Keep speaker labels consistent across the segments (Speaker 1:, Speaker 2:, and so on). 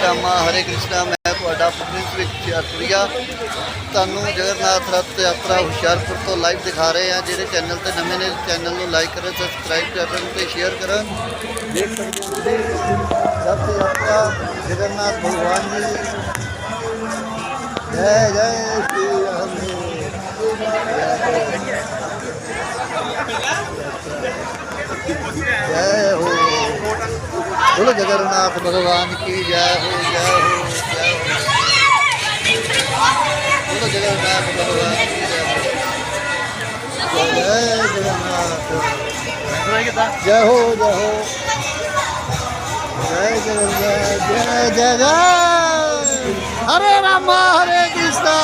Speaker 1: ਰਾਮਾ ਹਰੇ ਕ੍ਰਿਸ਼ਨਾ। ਮੈਂ ਤੁਹਾਡਾ ਪ੍ਰਿੰਸ ਵਿੱਚ ਅਰਪ੍ਰਿਆ ਤੁਹਾਨੂੰ ਜਗਨਨਾਥ ਰੱਥ ਯਾਤਰਾ ਹੁਸ਼ਿਆਰਪੁਰ ਤੋਂ ਲਾਈਵ ਦਿਖਾ ਰਹੇ ਹਾਂ। ਜਿਹੜੇ ਚੈਨਲ ਤੇ ਨਵੇਂ ਨੇ ਚੈਨਲ ਨੂੰ ਲਾਈਕ ਕਰਨ, ਸਬਸਕ੍ਰਾਈਬ ਕਰਨ ਤੇ ਸ਼ੇਅਰ ਕਰਨ। ਦੇਖ ਸਕਦੇ ਹੋ ਰੱਥ ਯਾਤਰਾ ਜਗਨਨਾਥ ਭਗਵਾਨ ਜੀ। जय जय श्री राम। जय हो बोलो जगन्नाथ भगवान की जय हो, जय हो, जय हो। बोलो जगन्नाथ भगवान की जय हो। जय जगन्नाथ, जय हो, जय हो, जय जगन्नाथ, जय जय जय। हरे रामा हरे कृष्णा,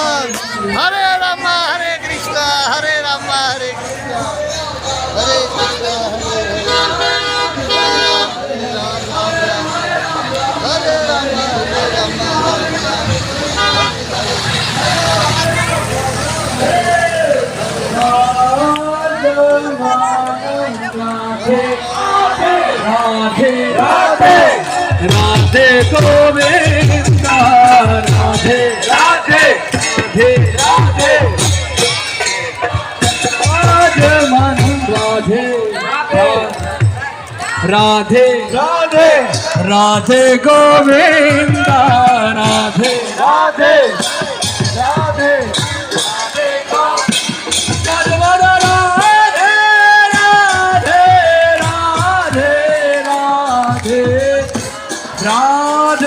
Speaker 1: हरे रामा हरे कृष्णा, हरे रामा हरे कृष्णा, हरे कृष्णा हरे हरे, हरे रामा हरे रामा, हरे रामा
Speaker 2: राधे राधे राधे गोविंदा, राधे राधे राधे राधे आज मन राधे राधे राधे राधे गोविंदा, राधे राधे राधे राधे राधे राधे राधे